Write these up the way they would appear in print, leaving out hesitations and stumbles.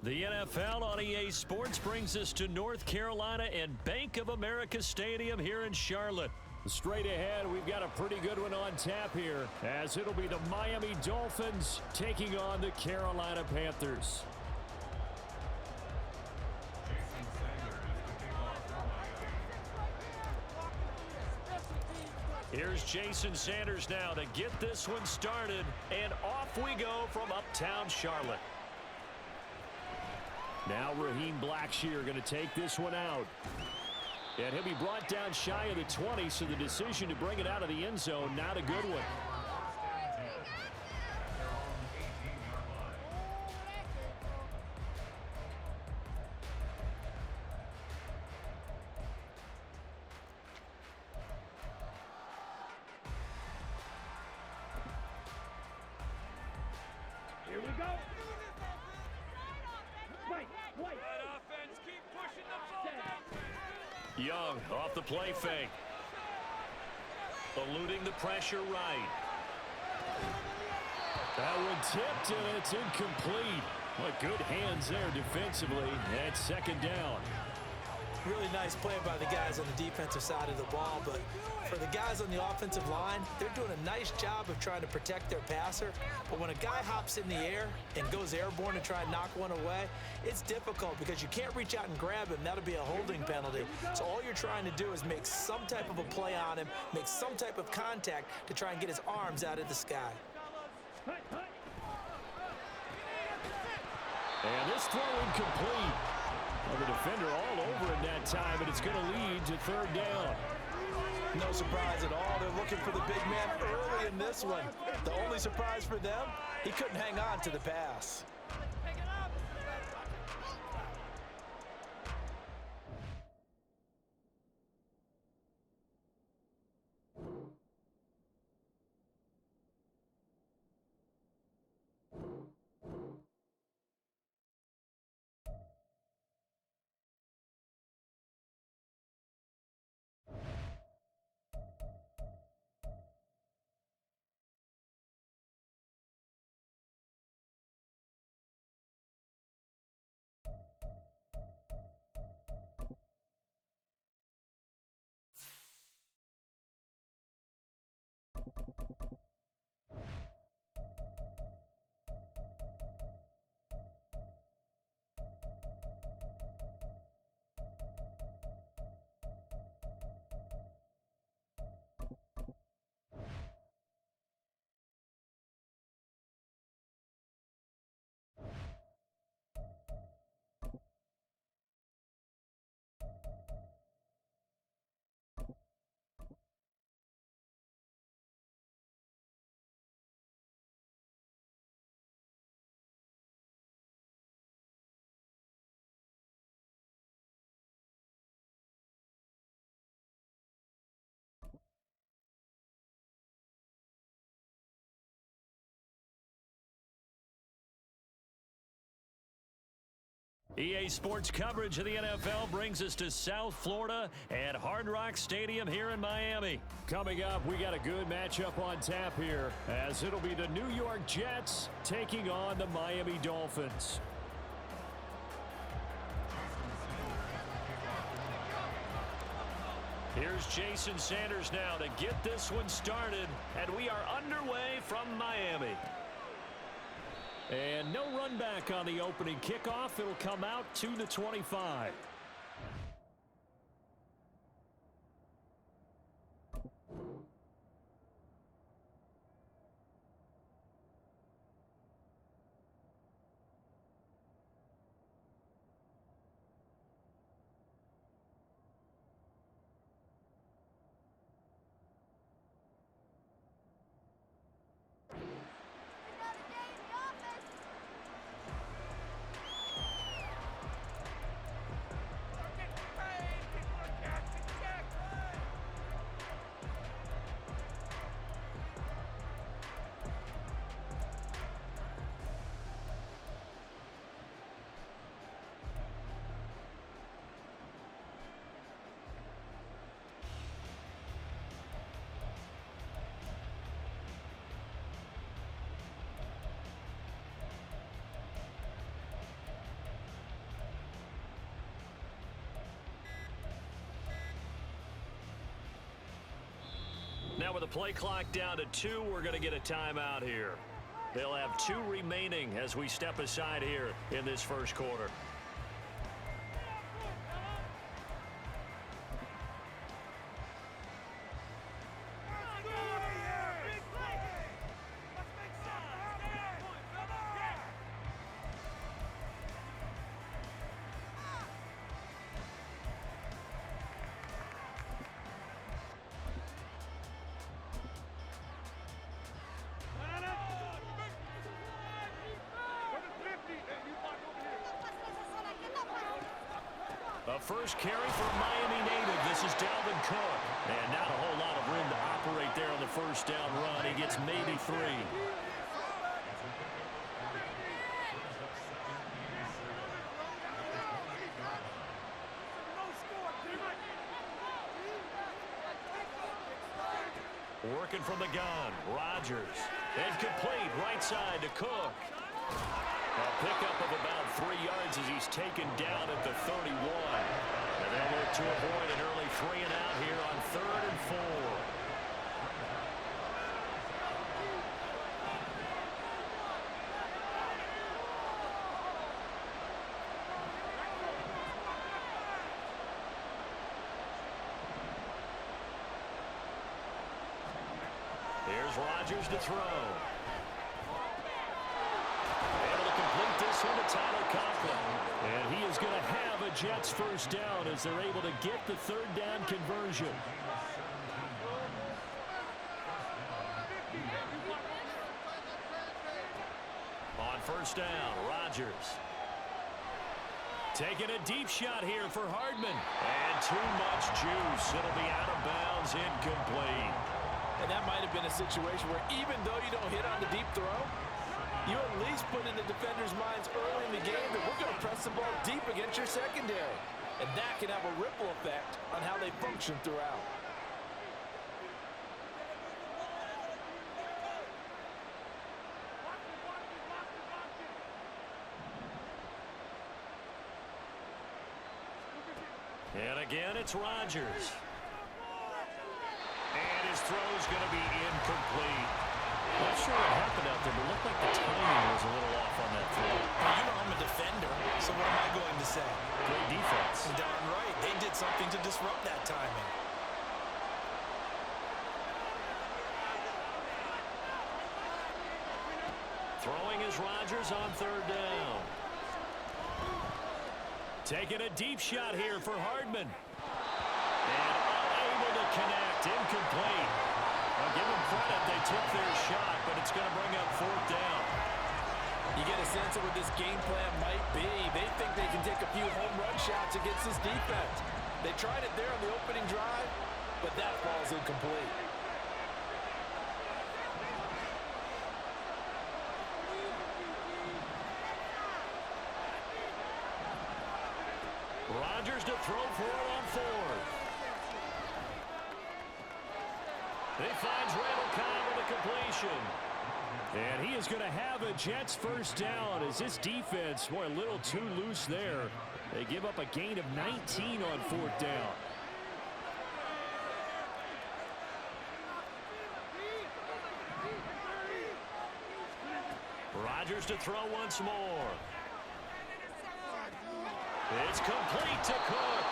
The NFL on EA Sports brings us to North Carolina and Bank of America Stadium here in Charlotte. Straight ahead, we've got a pretty good one on tap here, as it'll be the Miami Dolphins taking on the Carolina Panthers. Here's Jason Sanders now to get this one started, and off we go from uptown Charlotte. Now Raheem Blackshear going to take this one out. And he'll be brought down shy of the 20, so the decision to bring it out of the end zone, not a good one. Here we go. Young off the play fake. Eluding the pressure right. That one tipped, and it's incomplete. What good hands there defensively. And second down. Really nice play by the guys on the defensive side of the ball, but for the guys on the offensive line, they're doing a nice job of trying to protect their passer. But when a guy hops in the air and goes airborne to try and knock one away, it's difficult because you can't reach out and grab him. That'll be a holding penalty. So all you're trying to do is make some type of a play on him, make some type of contact to try and get his arms out of the sky. And this throw incomplete. Well, the defender all over it that time, and it's going to lead to third down. No surprise at all. They're looking for the big man early in this one. The only surprise for them, he couldn't hang on to the pass. EA Sports coverage of the NFL brings us to South Florida at Hard Rock Stadium here in Miami. Coming up, we got a good matchup on tap here, as it'll be the New York Jets taking on the Miami Dolphins. Here's Jason Sanders now to get this one started, and we are underway from Miami. And no run back on the opening kickoff. It'll come out to the 25. Now with the play clock down to 2, we're going to get a timeout here. They'll have 2 remaining as we step aside here in this first quarter. A first carry for Miami native. This is Dalvin Cook. And not a whole lot of room to operate there on the first down run. He gets maybe 3. Working from the gun. Rodgers. Incomplete. Right side to Cook. A pickup of about 3 yards as he's taken down at the 31. And they'll look to avoid an early 3 and out here on 3rd and 4. Here's Rodgers to throw. This one to Tyler Conklin. And he is going to have a Jets first down as they're able to get the 3rd down conversion. On first down, Rodgers. Taking a deep shot here for Hardman. And too much juice. It'll be out of bounds, incomplete. And that might have been a situation where even though you don't hit on the deep throw, you at least put in the defenders' minds early in the game that we're going to press the ball deep against your secondary. And that can have a ripple effect on how they function throughout. And again, it's Rodgers. And his throw's going to be incomplete. Not sure what happened out there, but it looked like the timing was a little off on that throw. Well, you know I'm a defender, so what am I going to say? Great defense. Darn right. They did something to disrupt that timing. Throwing is Rodgers on 3rd down. Taking a deep shot here for Hardman. And unable to connect. Incomplete. I'll give them credit. They took their shot, but it's going to bring up 4th down. You get a sense of what this game plan might be. They think they can take a few home run shots against this defense. They tried it there on the opening drive, but that ball's incomplete. Rodgers to throw for it on 4th. He finds Randall Cobb with a completion. And he is going to have a Jets first down as this defense, boy, a little too loose there. They give up a gain of 19 on 4th down. Rodgers to throw once more. It's complete to Cook.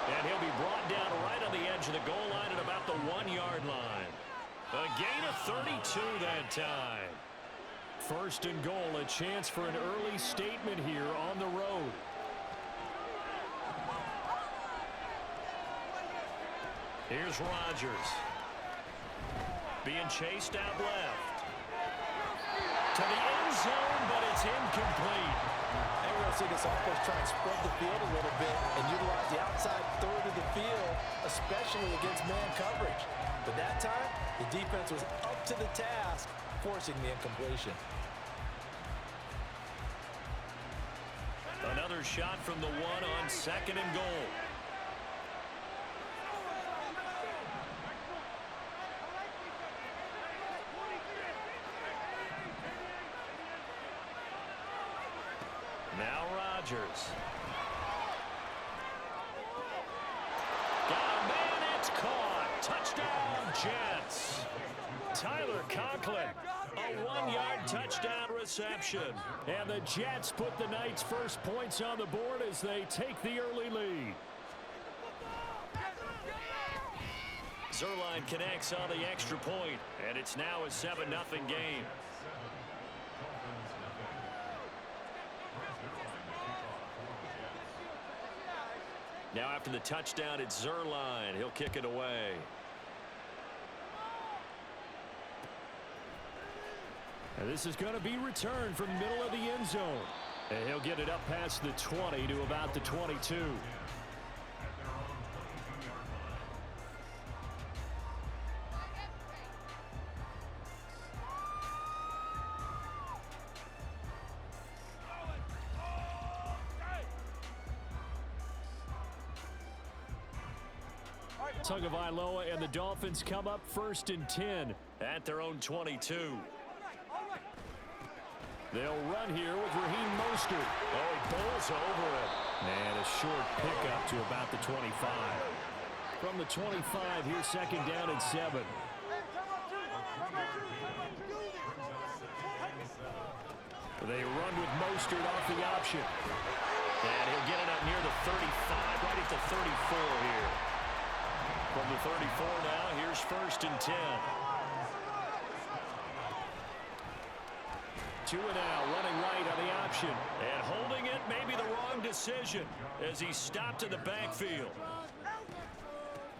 And he'll be brought down right on the edge of the goal line at about the 1-yard line. A gain of 32 that time. 1st and goal, a chance for an early statement here on the road. Here's Rodgers. Being chased out left. To the end zone, but it's incomplete. And we're going to see this offense try and spread the field a little bit and utilize the outside 3rd of the field, especially against man coverage. But that time, the defense was up to the task, forcing the incompletion. Another shot from the 1 on 2nd and goal. Now Rodgers. Got a man, it's caught. Touchdown, Jets. shots. Tyler Conklin, a 1-yard touchdown reception. And the Jets put the Knights' first points on the board as they take the early lead. Zerline connects on the extra point, and it's now a 7-0 game. Now after the touchdown, it's Zerline. He'll kick it away. And this is going to be returned from the middle of the end zone. And he'll get it up past the 20 to about the 22. Tagovailoa and the Dolphins come up 1st and 10 at their own 22. They'll run here with Raheem Mostert. Oh, he bowls over it. And a short pickup to about the 25. From the 25, here's 2nd down and 7. They run with Mostert off the option. And he'll get it up near the 35, right at the 34 here. From the 34 now, here's 1st and 10. 2 and out, running right on the option. And holding it may be the wrong decision as he's stopped in the backfield.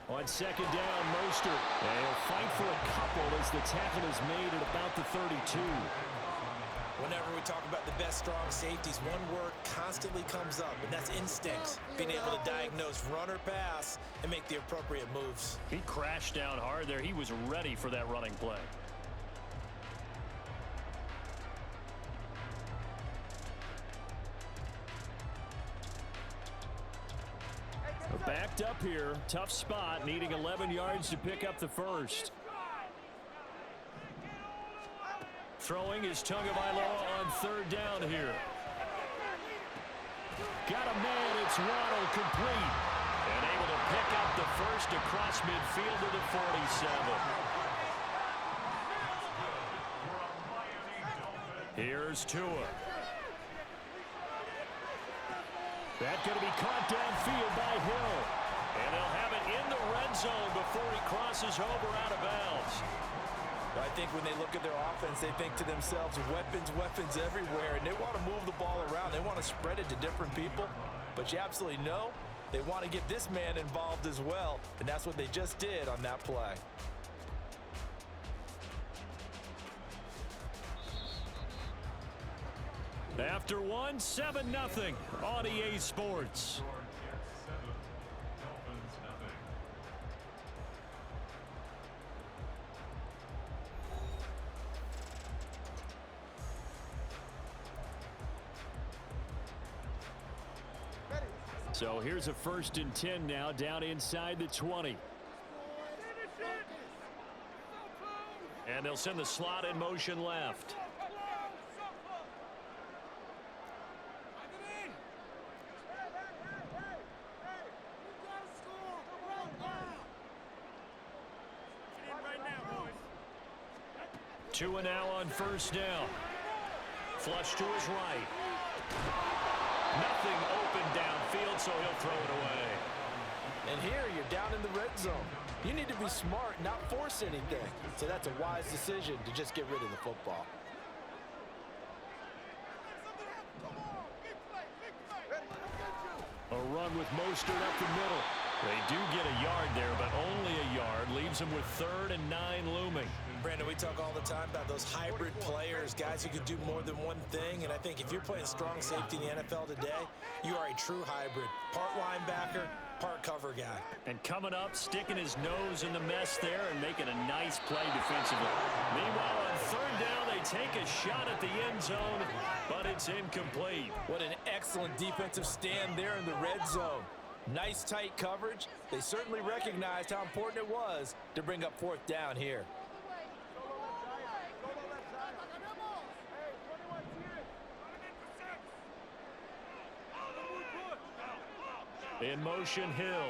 On 2nd down, Mostert. And he'll fight for a couple as the tackle is made at about the 32. Whenever we talk about the best strong safeties, one word constantly comes up, and that's instincts. Being able to diagnose run or pass and make the appropriate moves. He crashed down hard there. He was ready for that running play. Backed up here. Tough spot, needing 11 yards to pick up the first. Throwing is Tagovailoa on 3rd down here. Got a man. It's Waddle, complete. And able to pick up the first across midfield to the 47. Here's Tua. That's going to be caught downfield by Hill. And they'll have it in the red zone before he crosses over out of bounds. I think when they look at their offense, they think to themselves, weapons everywhere, and they want to move the ball around. They want to spread it to different people, but you absolutely know they want to get this man involved as well, and that's what they just did on that play. After 7-0 on EA Sports. So here's a 1st and 10 now, down inside the 20. And they'll send the slot in motion left. Tua now on 1st down. Flush to his right. Nothing open downfield, so he'll throw it away. And here you're down in the red zone. You need to be smart, not force anything. So that's a wise decision to just get rid of the football. A run with Mostert up the middle. They do get a yard there, but only a yard. Leaves them with 3rd and 9 looming. Brandon, we talk all the time about those hybrid players, guys who can do more than one thing. And I think if you're playing strong safety in the NFL today, you are a true hybrid. Part linebacker, part cover guy. And coming up, sticking his nose in the mess there and making a nice play defensively. Meanwhile, on 3rd down, they take a shot at the end zone, but it's incomplete. What an excellent defensive stand there in the red zone. Nice tight coverage. They certainly recognized how important it was to bring up 4th down here. In motion, Hill.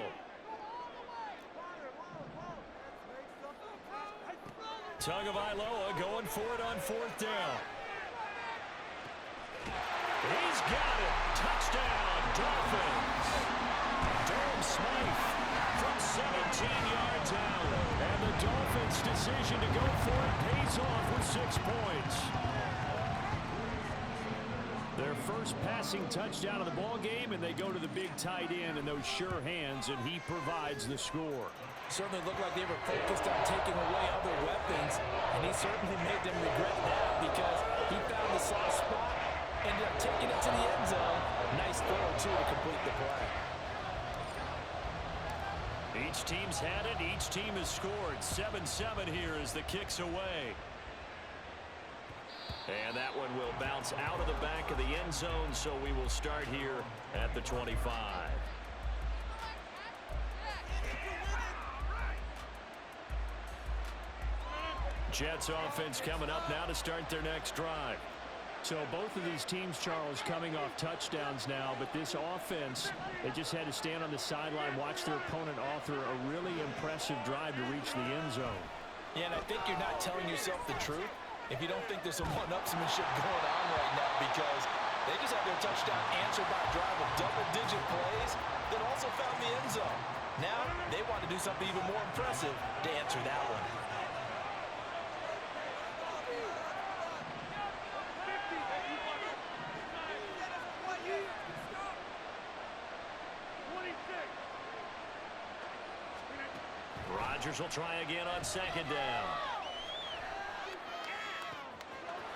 Tagovailoa going for it on 4th down. He's got it. Touchdown, Dolphins. Durham Smythe from 17 yards out. And the Dolphins' decision to go for it pays off with 6 points. Their first passing touchdown of the ball game, and they go to the big tight end in those sure hands, and he provides the score. Certainly looked like they were focused on taking away other weapons, and he certainly made them regret that because he found the soft spot, ended up taking it to the end zone. Nice throw, too, to complete the play. Each team's had it. Each team has scored. 7-7 here as the kick's away. And that one will bounce out of the back of the end zone, so we will start here at the 25. Jets offense coming up now to start their next drive. So both of these teams, Charles, coming off touchdowns now, but this offense, they just had to stand on the sideline, watch their opponent author a really impressive drive to reach the end zone. Yeah, and I think you're not telling yourself the truth if you don't think there's some one-upsmanship going on right now, because they just had their touchdown answered by a drive of double-digit plays that also found the end zone. Now they want to do something even more impressive to answer that one. Rodgers will try again on 2nd down.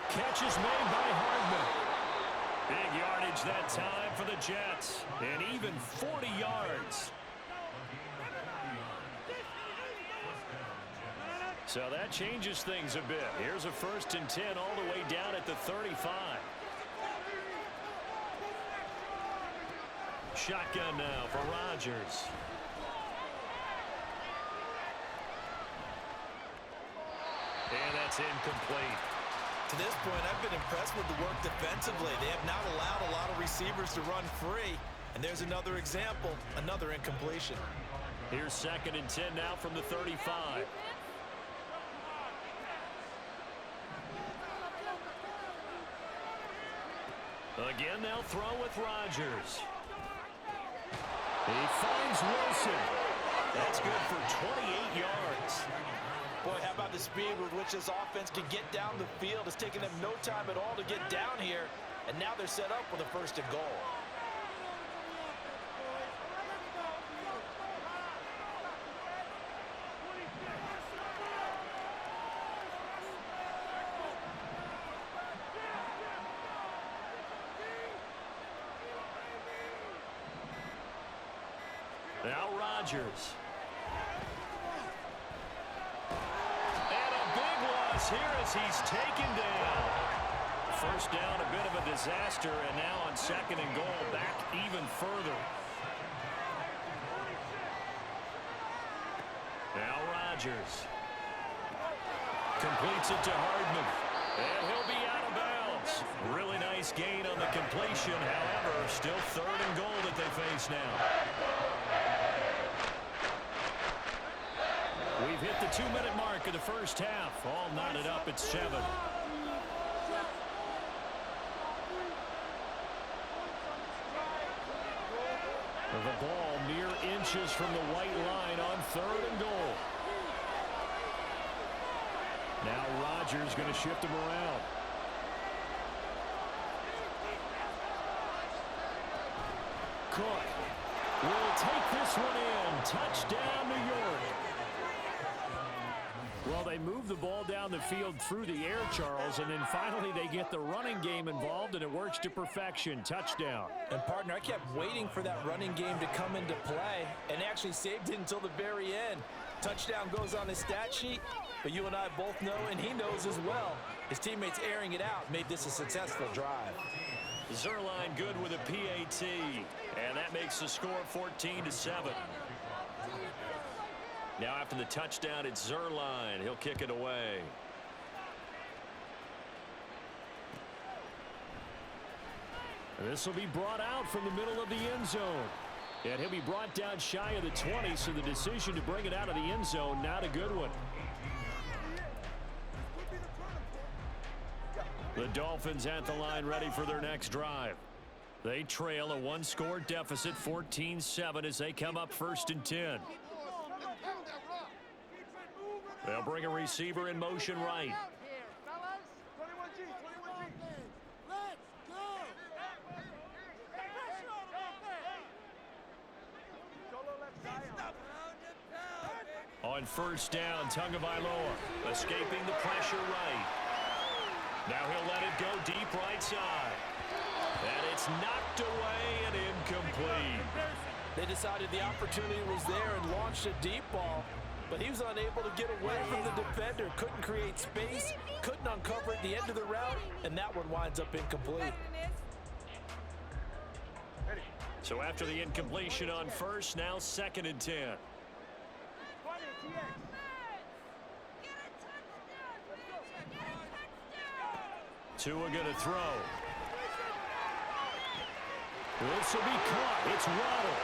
Catch is made by Hardman. Big yardage that time for the Jets. And even 40 yards. So that changes things a bit. Here's a 1st and 10 all the way down at the 35. Shotgun now for Rodgers. And that's incomplete. To this point, I've been impressed with the work defensively. They have not allowed a lot of receivers to run free. And there's another example, another incompletion. Here's 2nd and 10 now from the 35. Again, they'll throw with Rodgers. He finds Wilson. That's good for 28 yards. Boy, how about the speed with which this offense can get down the field? It's taken them no time at all to get down here, and now they're set up with a 1st and goal. Now Rodgers. And a big loss here as he's taken down. 1st down, a bit of a disaster, and now on 2nd and goal, back even further. Now Rodgers. Completes it to Hardman. And he'll be out of bounds. Really nice gain on the completion. However, still 3rd and goal that they face now. We've hit the 2-minute mark of the 1st half. All knotted up at 7. The ball mere inches from the white line on 3rd and goal. Now Rodgers going to shift him around. Cook will take this one in. Touchdown, New York. Well, they move the ball down the field through the air, Charles, and then finally they get the running game involved, and it works to perfection. Touchdown. And, partner, I kept waiting for that running game to come into play and actually saved it until the very end. Touchdown goes on his stat sheet, but you and I both know, and he knows as well, his teammates airing it out made this a successful drive. Zuerlein good with a PAT, and that makes the score 14-7. Now after the touchdown, it's Zuerlein. He'll kick it away. This will be brought out from the middle of the end zone. And he'll be brought down shy of the 20, so the decision to bring it out of the end zone, not a good one. The Dolphins at the line ready for their next drive. They trail a one-score deficit, 14-7, as they come up 1st and 10. They'll bring a receiver in motion right. On 1st down, Tagovailoa escaping the pressure right. Now he'll let it go deep right side. And it's knocked away and incomplete. They decided the opportunity was there and launched a deep ball, but he was unable to get away from the defender, couldn't create space, couldn't uncover at the end of the route, and that one winds up incomplete. So after the incompletion on 1st, now 2nd and 10. Tua going to throw. This will be caught. It's Waddle.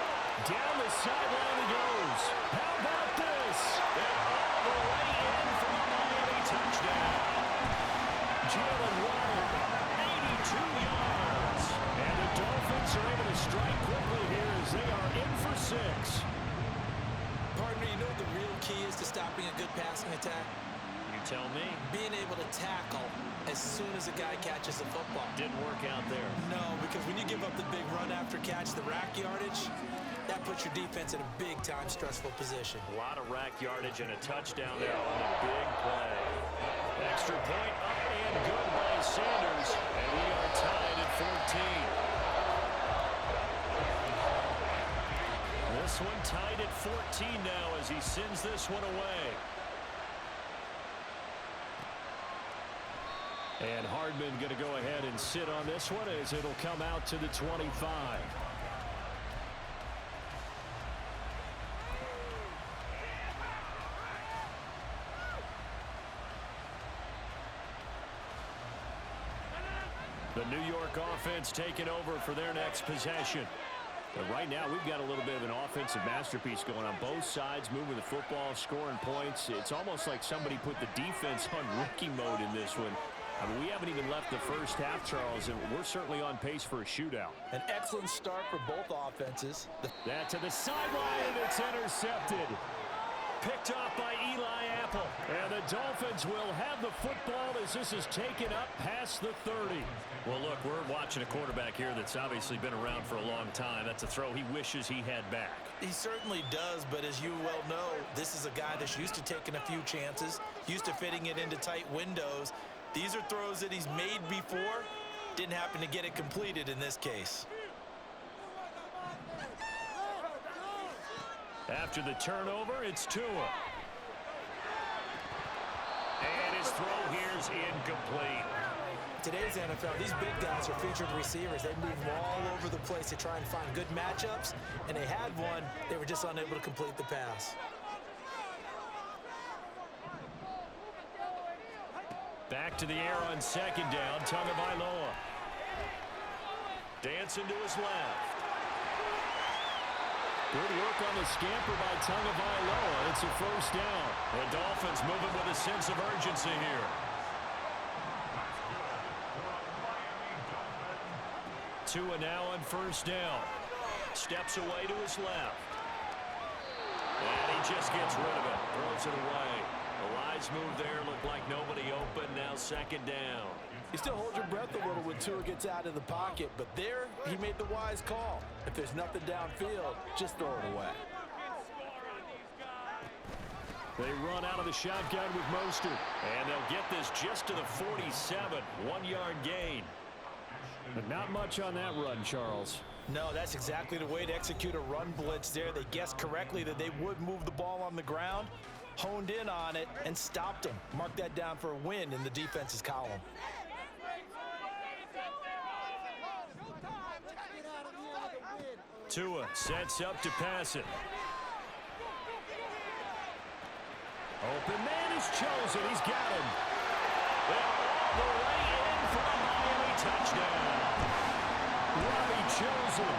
Down the sideline he goes. How about this? And all the way in for a Miami touchdown. Jalen Waddle, 82 yards. And the Dolphins are able to strike quickly here as they are in for 6. Partner, you know what the real key is to stopping a good passing attack? You tell me. Being able to tackle as soon as a guy catches the football. Didn't work out there. No, because when you give up the big run after catch, the rack yardage, that puts your defense in a big-time stressful position. A lot of rack yardage and a touchdown there on a big play. Extra point up and good by Sanders, and we are tied at 14. This one tied at 14 now as he sends this one away. And Hardman going to go ahead and sit on this one as it'll come out to the 25. The New York offense taking over for their next possession. But right now, we've got a little bit of an offensive masterpiece going on both sides, moving the football, scoring points. It's almost like somebody put the defense on rookie mode in this one. I mean, we haven't even left the first half, Charles, and we're certainly on pace for a shootout. An excellent start for both offenses. That to the sideline, and it's intercepted. Picked off by Eli Apple. And the Dolphins will have the football as this is taken up past the 30. Well, look, we're watching a quarterback here that's obviously been around for a long time. That's a throw he wishes he had back. He certainly does, but as you well know, this is a guy that's used to taking a few chances, used to fitting it into tight windows. These are throws that he's made before. Didn't happen to get it completed in this case. After the turnover, it's Tua. And his throw here's incomplete. Today's NFL, these big guys are featured receivers. They move all over the place to try and find good matchups, and they had one. They were just unable to complete the pass. Back to the air on 2nd down, Tagovailoa. Dancing to his left. Good work on the scamper by Tagovailoa. It's a 1st down. The Dolphins moving with a sense of urgency here. Tua now on 1st down. Steps away to his left. And he just gets rid of it. Throws it away. The Lions move there. Looked like nobody open. Now 2nd down. You still hold your breath a little when Tua gets out of the pocket, but there he made the wise call. If there's nothing downfield, just throw it away. They run out of the shotgun with Mostert. And they'll get this just to the 47. 1-yard gain. But not much on that run, Charles. No, that's exactly the way to execute a run blitz there. They guessed correctly that they would move the ball on the ground, honed in on it, and stopped them. Mark that down for a win in the defense's column. Tua sets up to pass it. Open man is chosen. He's got him. All the way in for a Miami touchdown. Robbie chosen.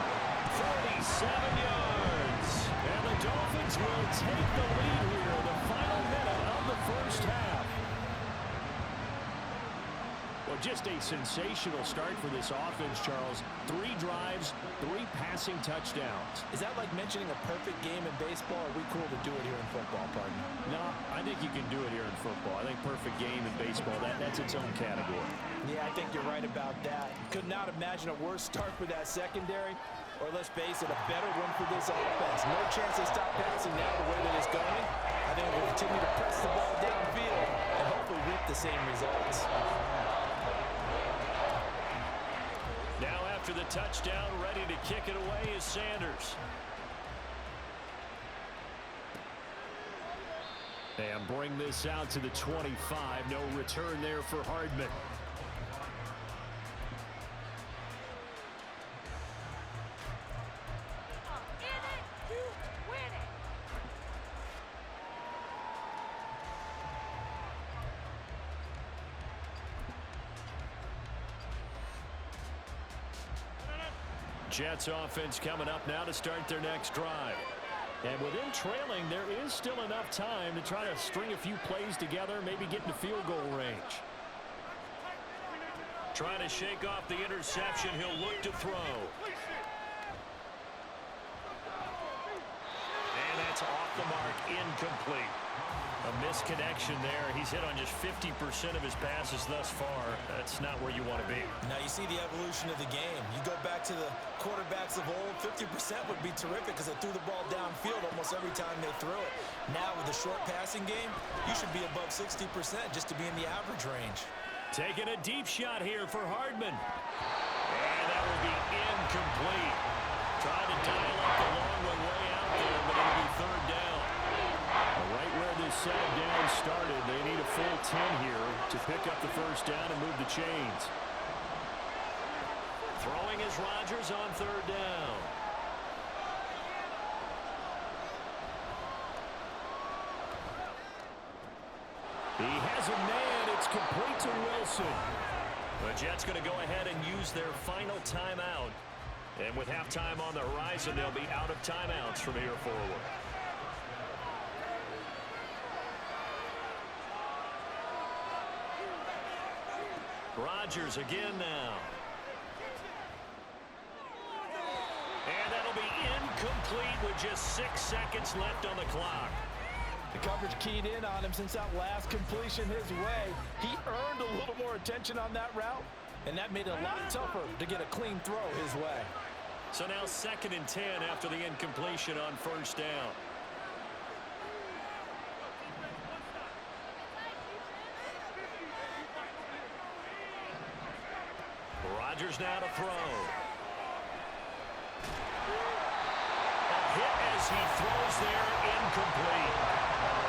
47 yards. And the Dolphins will take the lead here in the final minute of the 1st half. Well, Just a sensational start for this offense, Charles. 3 drives, 3 passing touchdowns. Is that like mentioning a perfect game in baseball, or are we cool to do it here in football, partner? No, I think you can do it here in football. I think perfect game in baseball, that's its own category. Yeah, I think you're right about that. Could not imagine a worse start for that secondary, or let's face it, a better one for this offense. No chance they stop passing now the way that it's going. I think we'll continue to press the ball downfield and hopefully reap the same results. Now after the touchdown, ready to kick it away is Sanders. And bring this out to the 25. No return there for Hardman. Jets offense coming up now to start their next drive. And with them trailing, there is still enough time to try to string a few plays together, maybe get into field goal range. Trying to shake off the interception. He'll look to throw. And that's off the mark, incomplete. A misconnection there. He's hit on just 50% of his passes thus far. That's not where you want to be. Now you see the evolution of the game. You go back to the quarterbacks of old, 50% would be terrific because they threw the ball downfield almost every time they threw it. Now with the short passing game, you should be above 60% just to be in the average range. Taking a deep shot here for Hardman. And that will be incomplete. Trying to dial up the long one way out there, but it'll be third down. Right where this set down started, they need a full 10 here to pick up the first down and move the chains. Throwing is Rodgers on third down. He has a man. It's complete to Wilson. The Jets going to go ahead and use their final timeout. And with halftime on the horizon, they'll be out of timeouts from here forward. Rodgers again now. And that'll be incomplete with just 6 seconds left on the clock. The coverage keyed in on him since that last completion his way. He earned a little more attention on that route, and that made it a lot tougher to get a clean throw his way. So now 2nd and 10 after the incompletion on first down. Rodgers now to throw. A hit as he throws there, incomplete.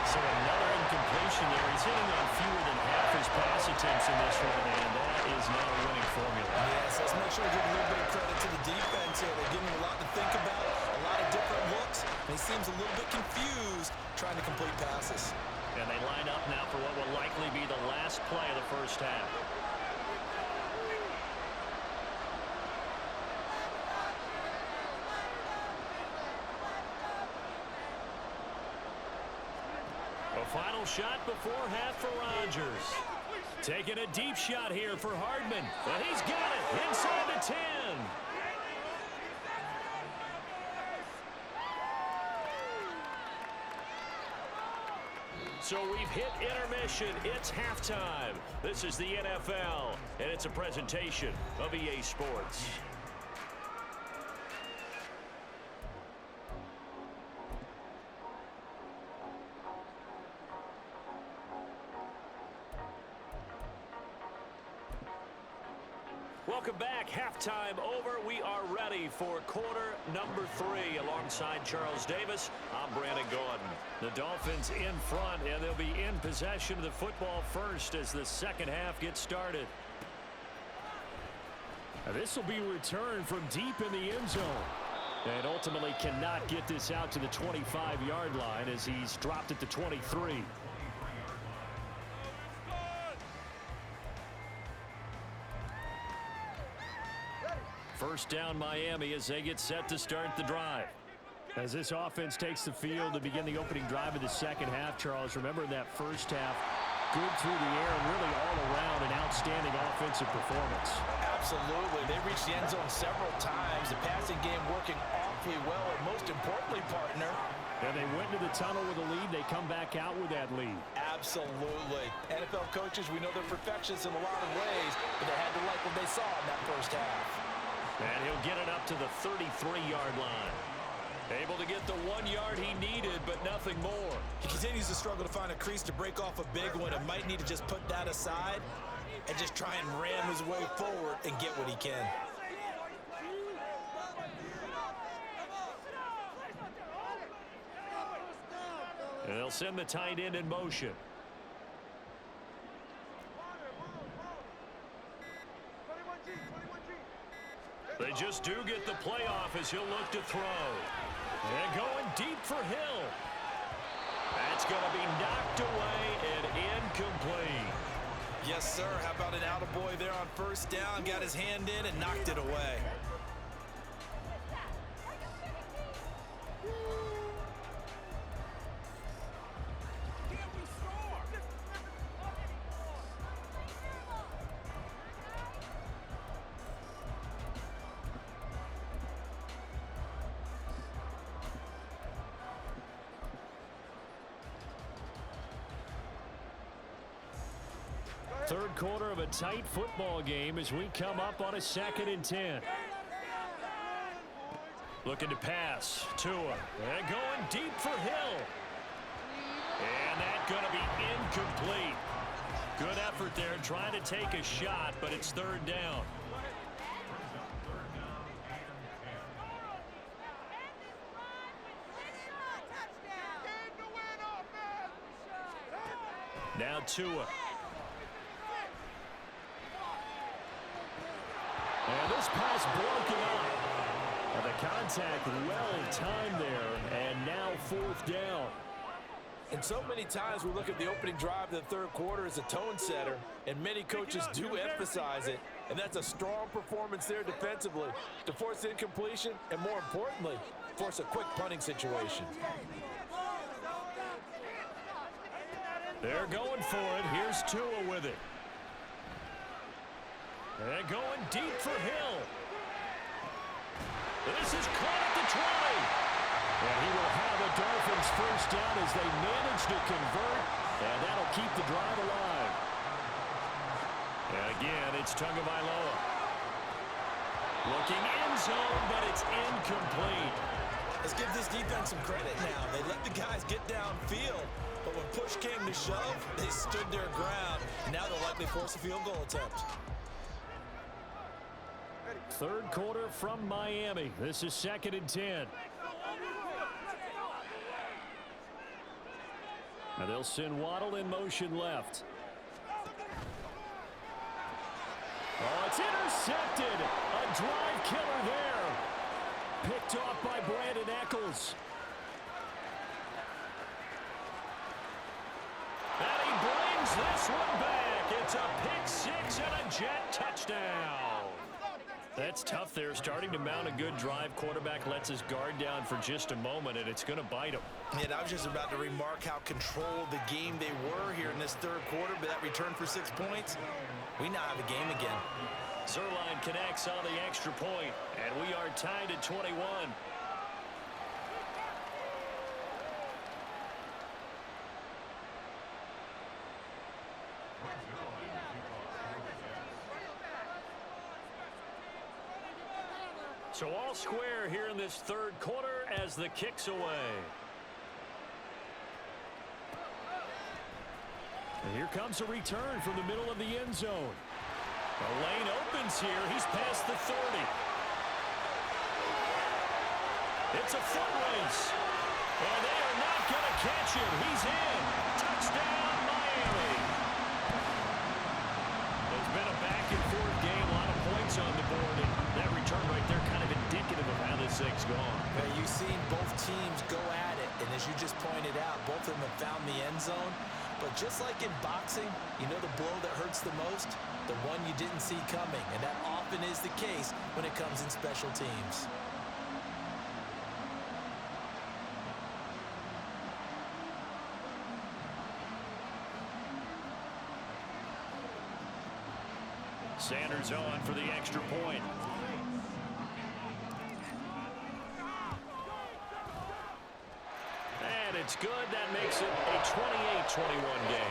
So another incompletion there. He's hitting on fewer than half his pass attempts in this one, and that is not a winning formula. Yes, let's make sure we give a little bit of credit to the defense here. They're giving him a lot to think about, a lot of different looks, and he seems a little bit confused trying to complete passes. And they line up now for what will likely be the last play of the first half. Final shot before half for Rodgers. Taking a deep shot here for Hardman. And he's got it inside the 10. So we've hit intermission. It's halftime. This is the NFL, and it's a presentation of EA Sports. Welcome back. Halftime over. We are ready for quarter number 3. Alongside Charles Davis, I'm Brandon Gordon. The Dolphins in front, and they'll be in possession of the football first as the second half gets started. This will be returned from deep in the end zone. And ultimately cannot get this out to the 25-yard line as he's dropped at the 23. First down Miami as they get set to start the drive. As this offense takes the field to begin the opening drive of the second half, Charles, remember in that first half, good through the air and really all around an outstanding offensive performance. Absolutely. They reached the end zone several times. The passing game working awfully well. And most importantly, partner, and they went to the tunnel with a lead. They come back out with that lead. Absolutely. NFL coaches, we know they're perfectionists in a lot of ways, but they had to like what they saw in that first half. And he'll get it up to the 33-yard line. Able to get the 1 yard he needed, but nothing more. He continues to struggle to find a crease to break off a big one and might need to just put that aside and just try and ram his way forward and get what he can. And they'll send the tight end in motion. They just do get the playoff as he'll look to throw. And going deep for Hill. That's going to be knocked away and incomplete. Yes, sir. How about an attaboy there on first down? Got his hand in and knocked it away. Third quarter of a tight football game as we come up on a 2nd and 10. Looking to pass. Tua. And going deep for Hill. And that's going to be incomplete. Good effort there trying to take a shot, but it's 3rd down. Now Tua. And this pass broken up. And the contact well timed there, and now 4th down. And so many times we look at the opening drive of the third quarter as a tone setter, and many coaches do emphasize it, and that's a strong performance there defensively to force incompletion and, more importantly, force a quick punting situation. They're going for it. Here's Tua with it. And going deep for Hill. This is caught at the 20. And he will have a Dolphins first down as they manage to convert. And that'll keep the drive alive. And again, it's Tagovailoa. Looking end zone, but it's incomplete. Let's give this defense some credit now. They let the guys get downfield, but when push came to shove, they stood their ground. Now they'll likely force a field goal attempt. Third quarter from Miami. This is 2nd and 10. Now they'll send Waddle in motion left. Oh, it's intercepted. A drive killer there. Picked off by Brandon Eccles. And he brings this one back. It's a pick six and a Jet touchdown. That's tough there. Starting to mount a good drive. Quarterback lets his guard down for just a moment, and it's going to bite him. And I was just about to remark how controlled the game they were here in this third quarter, but that return for 6 points, we now have a game again. Zerline connects on the extra point, and we are tied at 21. So all square here in this third quarter as the kick's away. And here comes a return from the middle of the end zone. The lane opens here. He's past the 30. It's a foot race. And they are not going to catch him. He's in. Touchdown, Miami. It's been a back-and-forth game. A lot of points on the board. And that return right there kind of indicative of how this thing's gone. Well, you've seen both teams go at it. And as you just pointed out, both of them have found the end zone. But just like in boxing, you know the blow that hurts the most? The one you didn't see coming. And that often is the case when it comes in special teams. Sanders on for the extra point. And it's good. That makes it a 28-21 game.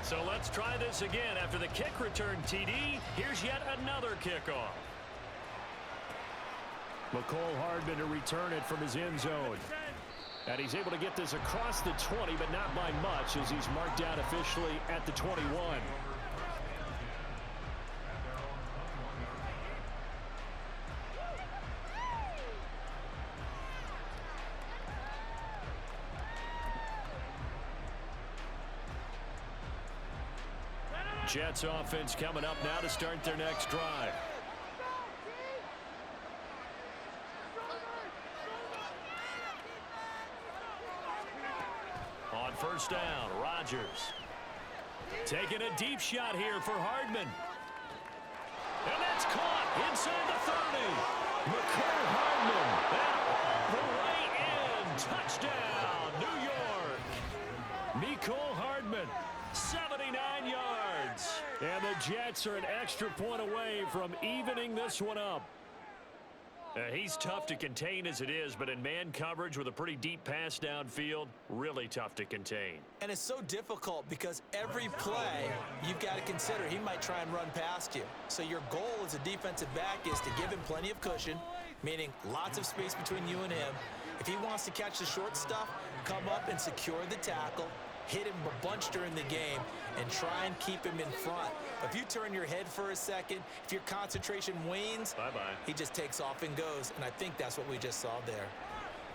So let's try this again. After the kick return TD, here's yet another kickoff. McCole Hardman to return it from his end zone. And he's able to get this across the 20, but not by much, as he's marked down officially at the 21. Jets offense coming up now to start their next drive. On first down, Rodgers. Taking a deep shot here for Hardman. And that's caught inside the 30. McCole Hardman. The way in. Touchdown, New York. McCole Hardman. 79 yards. And the Jets are an extra point away from evening this one up. He's tough to contain as it is, but in man coverage with a pretty deep pass downfield, really tough to contain. And it's so difficult because every play you've got to consider he might try and run past you. So your goal as a defensive back is to give him plenty of cushion, meaning lots of space between you and him. If he wants to catch the short stuff, come up and secure the tackle, hit him a bunch during the game, and try and keep him in front. If you turn your head for a second, if your concentration wanes, he just takes off and goes, and I think that's what we just saw there.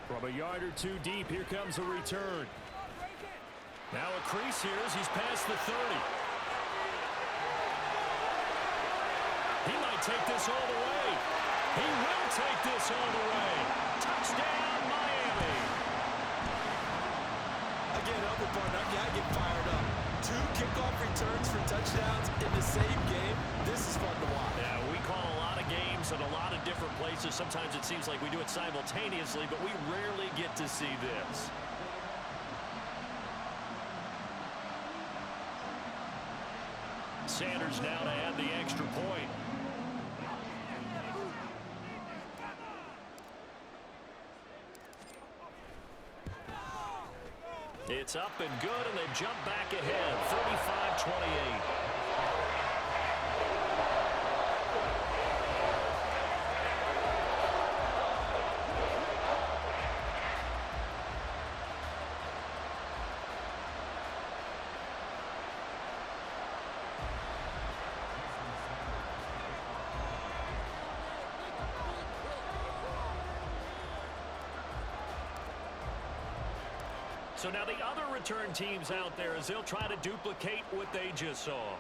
From a yard or two deep, here comes a return. Now a crease here as he's past the 30. He might take this all the way. He will take this all the way. Touchdown, Miami. Again, other partner, I get fired up. 2 kickoff returns for touchdowns in the same game. This is fun to watch. Yeah, we call a lot of games at a lot of different places. Sometimes it seems like we do it simultaneously, but we rarely get to see this. Sanders now to add the extra point. It's up and good, and they jump back ahead, 35-28. So now the other return teams out there as they'll try to duplicate what they just saw.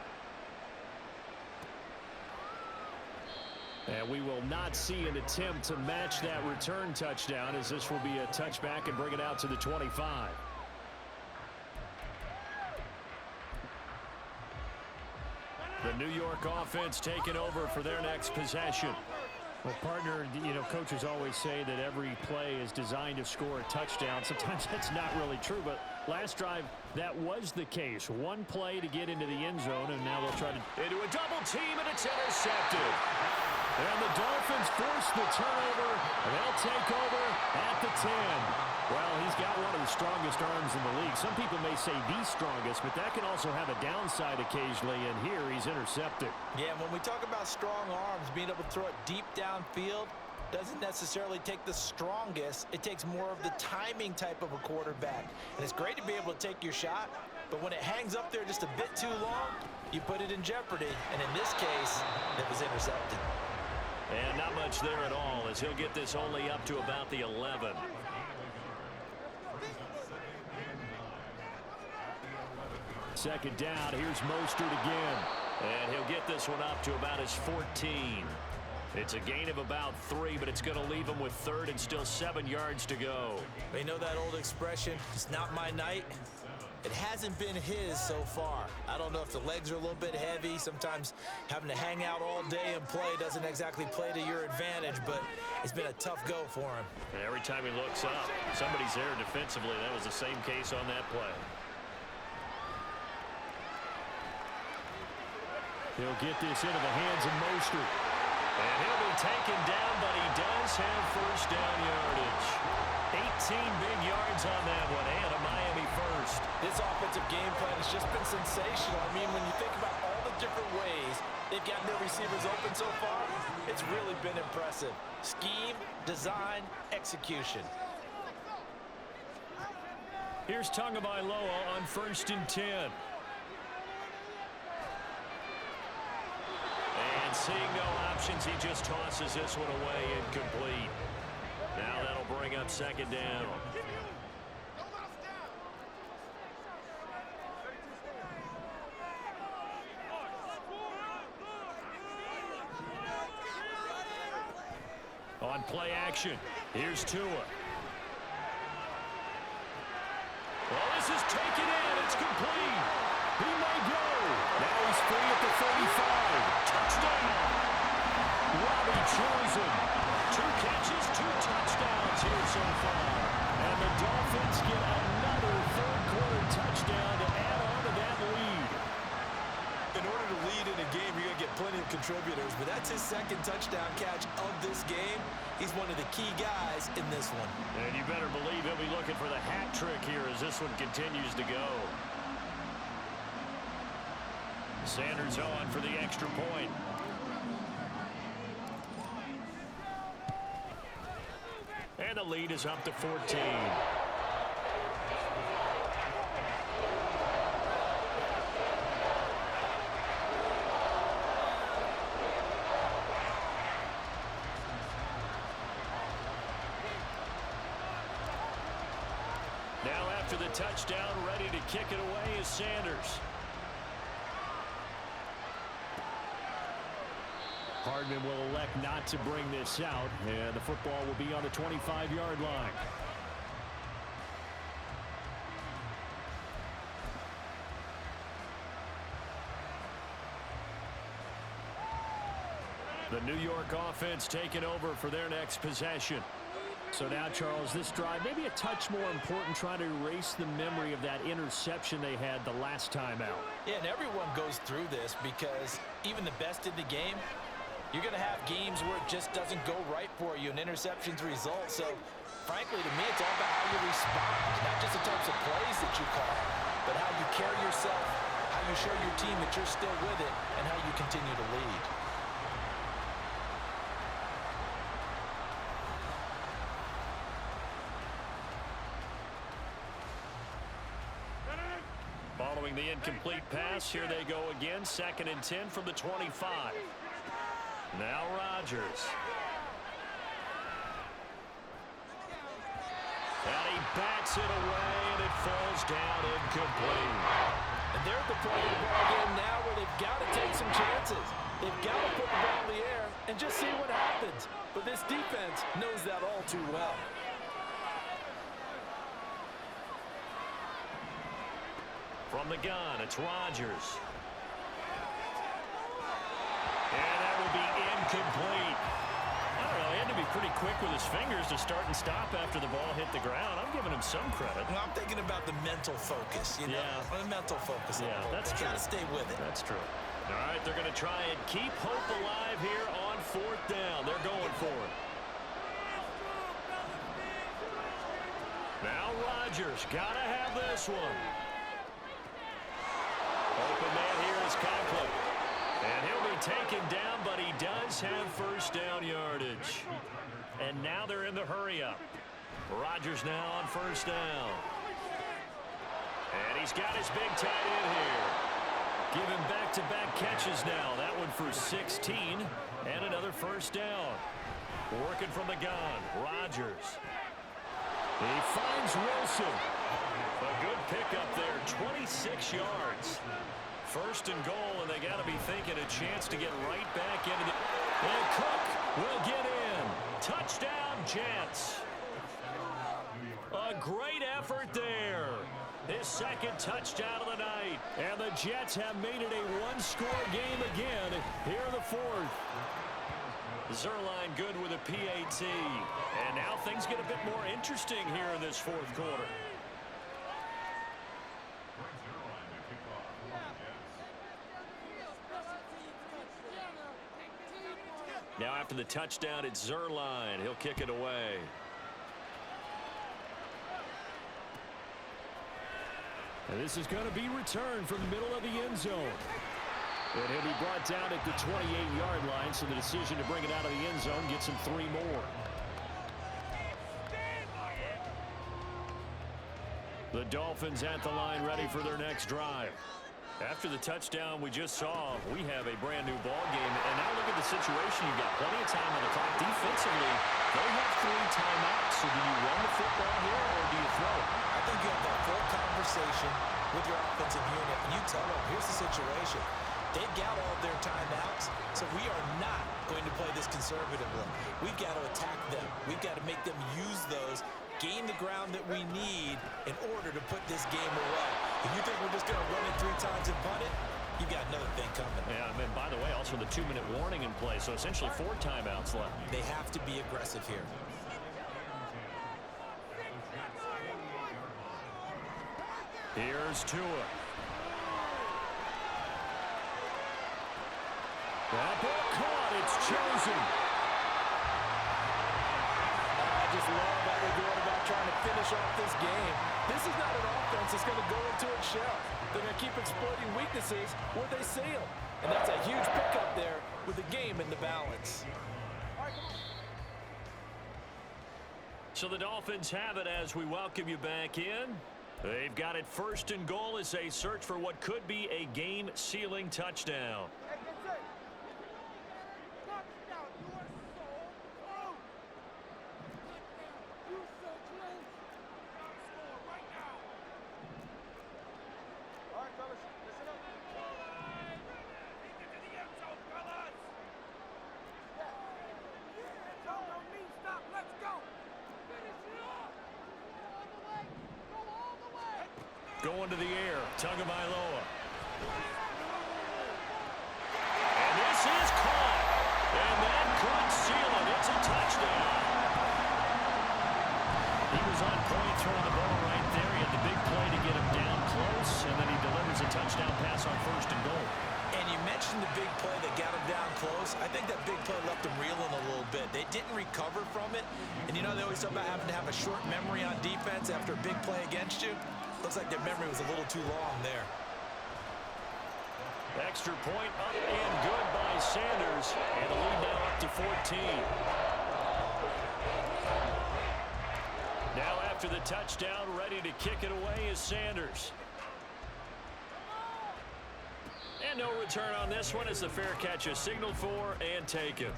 And we will not see an attempt to match that return touchdown, as this will be a touchback and bring it out to the 25. The New York offense taking over for their next possession. Well, partner, you know, coaches always say that every play is designed to score a touchdown. Sometimes that's not really true, but last drive, that was the case. One play to get into the end zone, and now they'll try to... Into a double team, and it's intercepted. And the Dolphins force the turnover, and they'll take over at the 10. Well, he's got one of the strongest arms in the league. Some people may say the strongest, but that can also have a downside occasionally, and here he's intercepted. Yeah, when we talk about strong arms, being able to throw it deep downfield doesn't necessarily take the strongest. It takes more of the timing type of a quarterback. And it's great to be able to take your shot, but when it hangs up there just a bit too long, you put it in jeopardy. And in this case, it was intercepted. And not much there at all, as he'll get this only up to about the 11. Second down, here's Mostert again. And he'll get this one up to about his 14. It's a gain of about 3, but it's going to leave him with third and still 7 yards to go. You know that old expression, it's not my night? It hasn't been his so far. I don't know if the legs are a little bit heavy. Sometimes having to hang out all day and play doesn't exactly play to your advantage, but it's been a tough go for him. And every time he looks up, somebody's there defensively. That was the same case on that play. He'll get this into the hands of Mostert. And he'll be taken down, but he does have first down yardage. 18 big yards on that one, and a Miami first. This offensive game plan has just been sensational. I mean, when you think about all the different ways they've gotten their receivers open so far, it's really been impressive. Scheme, design, execution. Here's Tagovailoa on 1st and 10. And seeing no options, he just tosses this one away incomplete. Now that'll bring up second down. On play action, here's Tua. Well, this is taken in. It's complete. He may go. Now he's free at the 35. Touchdown. Robbie Chosen. 2 catches, 2 touchdowns here so far. And the Dolphins get another third-quarter touchdown to add on to that lead. In order to lead in a game, you're going to get plenty of contributors, but that's his second touchdown catch of this game. He's one of the key guys in this one. And you better believe he'll be looking for the hat trick here as this one continues to go. Sanders on for the extra point. And the lead is up to 14. Now after the touchdown, ready to kick it away is Sanders. Hardman will elect not to bring this out, and the football will be on the 25-yard line. The New York offense taking over for their next possession. So now, Charles, this drive maybe a touch more important, trying to erase the memory of that interception they had the last time out. Yeah, and everyone goes through this because even the best in the game, you're going to have games where it just doesn't go right for you, and interceptions result. So, frankly, to me, it's all about how you respond, not just the types of plays that you call, but how you carry yourself, how you show your team that you're still with it, and how you continue to lead. Following the incomplete pass, here they go again, 2nd and 10 from the 25. Now Rodgers. And he backs it away, and it falls down incomplete. And they're at the point of the ball game now where they've got to take some chances. They've got to put the ball in the air and just see what happens. But this defense knows that all too well. From the gun, it's Rodgers. And that will be incomplete. I don't know, he had to be pretty quick with his fingers to start and stop after the ball hit the ground. I'm giving him some credit. Well, I'm thinking about the mental focus, you know? Yeah. The mental focus. Yeah, that's true. Got to stay with it. That's true. All right, they're going to try and keep hope alive here on 4th down. They're going for it. Now Rodgers, got to have this one. Open man here is Conklin. And he'll be taken down, but he does have first down yardage. And now they're in the hurry-up. Rodgers now on 1st down. And he's got his big tight end here. Giving back-to-back catches now. That one for 16. And another 1st down. Working from the gun. Rodgers. He finds Wilson. A good pickup there. 26 yards. First and goal, and they got to be thinking a chance to get right back into the... And Cook will get in. Touchdown, Jets. A great effort there. His second touchdown of the night. And the Jets have made it a one-score game again here in the fourth. Zerline good with a PAT. And now things get a bit more interesting here in this fourth quarter. Now after the touchdown, it's Zerline. He'll kick it away. And this is going to be returned from the middle of the end zone. And he'll be brought down at the 28-yard line, so the decision to bring it out of the end zone gets him 3 more. The Dolphins at the line ready for their next drive. After the touchdown we just saw, we have a brand new ball game. And now look at the situation. You've got plenty of time on the clock. Defensively, they have 3 timeouts. So do you run the football here or do you throw it? I think you have that full conversation with your offensive unit, and you tell them, here's the situation. They've got all their timeouts, so we are not going to play this conservatively. We've got to attack them. We've got to make them use those, gain the ground that we need in order to put this game away. If you think we're just going to run it 3 times and punt it, you've got another thing coming. Yeah, and by the way, also the 2-minute warning in play, so essentially 4 timeouts left. They have to be aggressive here. Here's Tua. That ball caught. It's chosen. I just love how they're going about trying to finish off this game. This is not an offense that's going to go into its shell. They're going to keep exploiting weaknesses where they see them. And that's a huge pickup there with the game in the balance. So the Dolphins have it as we welcome you back in. They've got it first and goal as they search for what could be a game-sealing touchdown. Going to the air, Tagovailoa. And this is caught. And that could seal it. It's a touchdown. He was on point throwing the ball right there. He had the big play to get him down close, and then he delivers a touchdown pass on first and goal. And you mentioned the big play that got him down close. I think that big play left him reeling a little bit. They didn't recover from it. And you know they always talk about having to have a short memory on defense after a big play against you. Looks like their memory was a little too long there. Extra point up and good by Sanders. And the lead now up to 14. Now after the touchdown, ready to kick it away is Sanders. And no return on this one as the fair catch is signaled for and taken.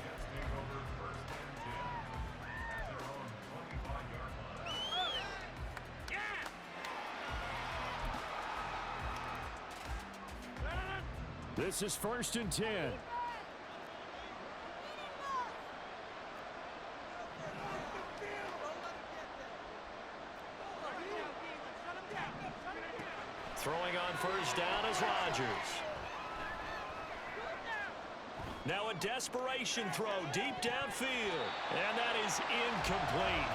This is first and 10. Throwing on first down is Rodgers. Now a desperation throw deep downfield. And that is incomplete.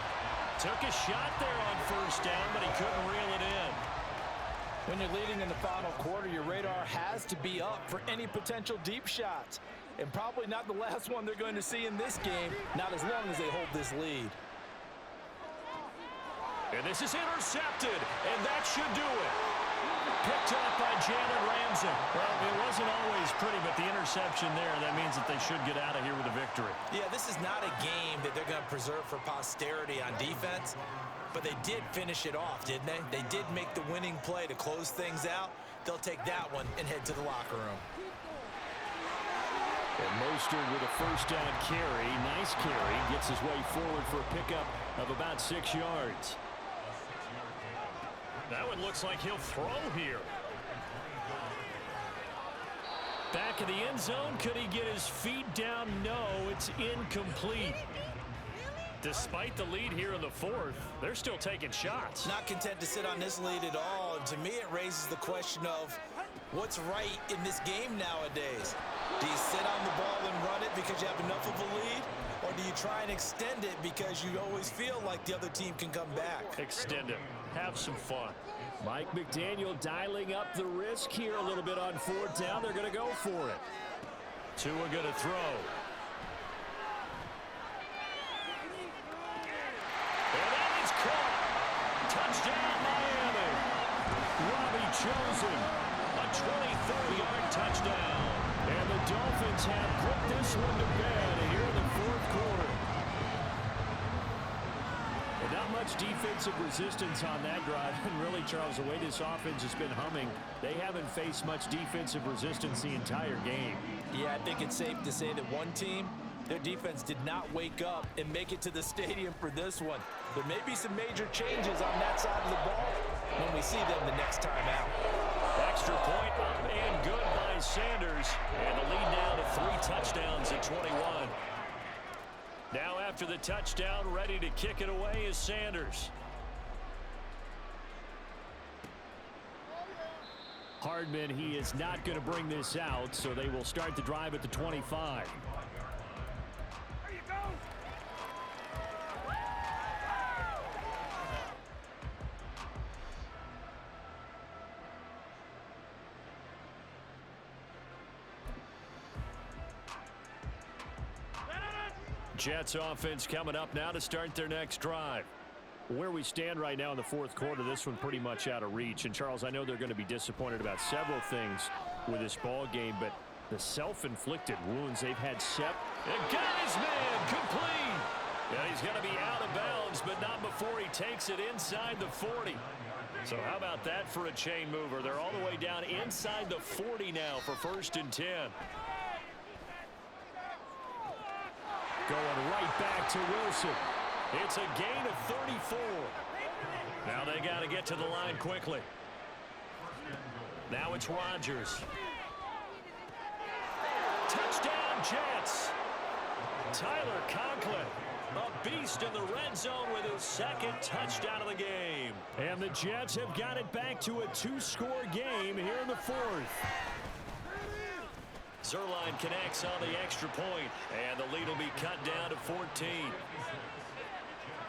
Took a shot there on first down, but he couldn't reel it in. When you're leading in the final quarter, your radar has to be up for any potential deep shots. And probably not the last one they're going to see in this game, not as long as they hold this lead. And this is intercepted, and that should do it. Picked up by Jalen Ramsey. Well, it wasn't always pretty, but the interception there, that means that they should get out of here with a victory. Yeah, this is not a game that they're going to preserve for posterity on defense. But they did finish it off, didn't they? They did make the winning play to close things out. They'll take that one and head to the locker room. And Mostert with a first down carry. Nice carry. Gets his way forward for a pickup of about 6 yards. That one looks like he'll throw here. Back in the end zone. Could he get his feet down? No, it's incomplete. Despite the lead here in the fourth, they're still taking shots. Not content to sit on this lead at all. And to me, it raises the question of what's right in this game nowadays. Do you sit on the ball and run it because you have enough of a lead? Or do you try and extend it because you always feel like the other team can come back? Extend it. Have some fun. Mike McDaniel dialing up the risk here a little bit on fourth down. They're going to go for it. Tua going to throw. And that is caught. Touchdown, Miami. Robbie Chosen. A 23-yard touchdown. And the Dolphins have put this one to bed here in the fourth quarter. And not much defensive resistance on that drive. And really, Charles, the way this offense has been humming, they haven't faced much defensive resistance the entire game. Yeah, I think it's safe to say that one team, their defense did not wake up and make it to the stadium for this one. There may be some major changes on that side of the ball when we see them the next time out. Extra point up and good by Sanders. And the lead now to 3 touchdowns at 21. Now after the touchdown, ready to kick it away is Sanders. Hardman, he is not going to bring this out, so they will start the drive at the 25. Jets offense coming up now to start their next drive. Where we stand right now in the fourth quarter, this one pretty much out of reach. And, Charles, I know they're going to be disappointed about several things with this ball game, but the self-inflicted wounds they've had and got his man complete. Yeah, he's going to be out of bounds, but not before he takes it inside the 40. So how about that for a chain mover? They're all the way down inside the 40 now for 1st and 10. Going right back to Wilson. It's a gain of 34. Now they got to get to the line quickly. Now it's Rodgers. Touchdown, Jets. Tyler Conklin, a beast in the red zone with his 2nd touchdown of the game. And the Jets have got it back to a 2-score game here in the 4th. Zerline connects on the extra point, and the lead will be cut down to 14.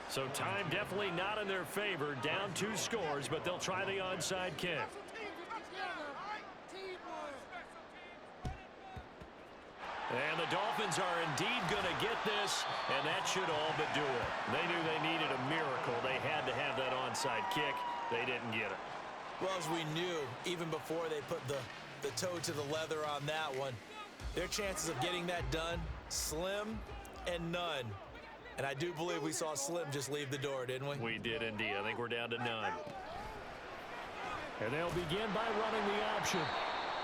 So time definitely not in their favor. Down 2 scores, but they'll try the onside kick. And the Dolphins are indeed going to get this, and that should all but do it. They knew they needed a miracle. They had to have that onside kick. They didn't get it. Well, as we knew, even before they put the toe to the leather on that one, their chances of getting that done, slim and none. And I do believe we saw Slim just leave the door, didn't we? We did indeed. I think we're down to none. And they'll begin by running the option.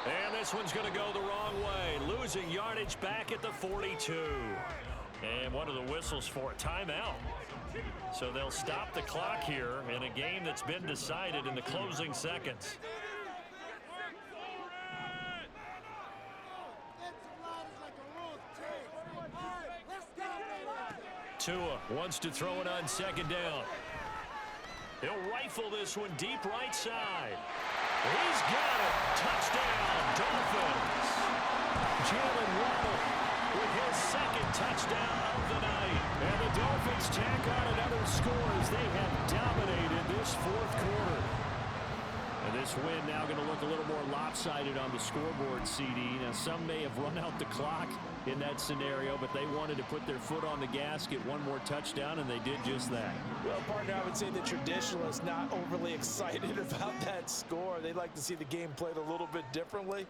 And this one's going to go the wrong way. Losing yardage back at the 42. And one of the whistles for a timeout. So they'll stop the clock here in a game that's been decided in the closing seconds. Tua wants to throw it on 2nd down. He'll rifle this one deep right side. He's got it. Touchdown, Dolphins. Jalen Waddle with his 2nd touchdown of the night. And the Dolphins tack on another score as they have dominated this 4th quarter. And this win now going to look a little more lopsided on the scoreboard, CD. Now, some may have run out the clock in that scenario, but they wanted to put their foot on the gas, get one more touchdown, and they did just that. Well, partner, I would say the traditionalists not overly excited about that score. They'd like to see the game played a little bit differently.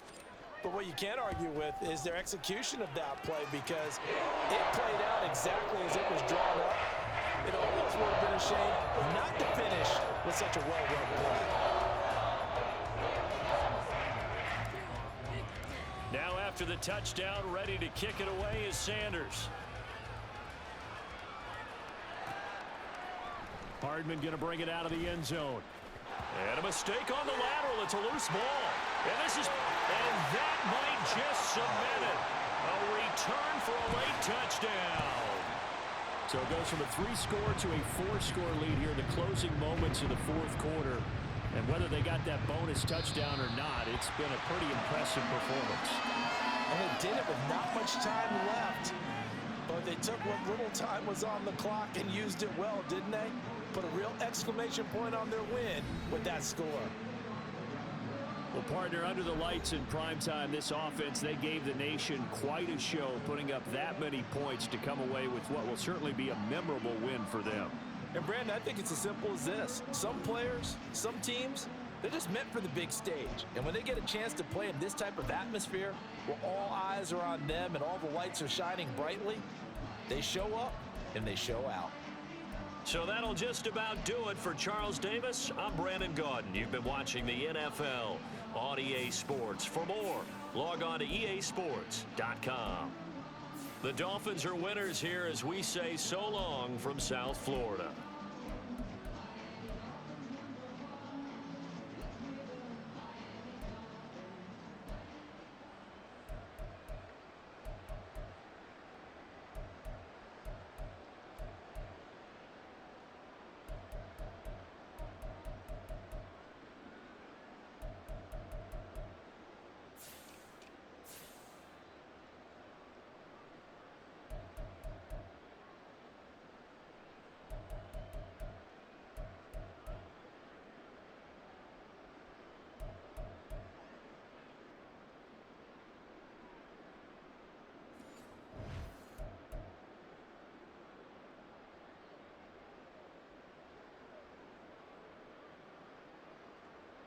But what you can't argue with is their execution of that play, because it played out exactly as it was drawn up. It almost would have been a shame not to finish with such a well-run play. Now after the touchdown, ready to kick it away is Sanders. Hardman going to bring it out of the end zone. And a mistake on the lateral. It's a loose ball. And that might just cement it. A return for a late touchdown. So it goes from a 3-score to a 4-score lead here in the closing moments of the fourth quarter. And whether they got that bonus touchdown or not, it's been a pretty impressive performance. And they did it with not much time left. But they took what little time was on the clock and used it well, didn't they? Put a real exclamation point on their win with that score. Well, partner, under the lights in primetime, this offense, they gave the nation quite a show, putting up that many points to come away with what will certainly be a memorable win for them. And, Brandon, I think it's as simple as this. Some players, some teams, they're just meant for the big stage. And when they get a chance to play in this type of atmosphere where all eyes are on them and all the lights are shining brightly, they show up and they show out. So that'll just about do it for Charles Davis. I'm Brandon Gaudin. You've been watching the NFL on EA Sports. For more, log on to easports.com. The Dolphins are winners here as we say so long from South Florida.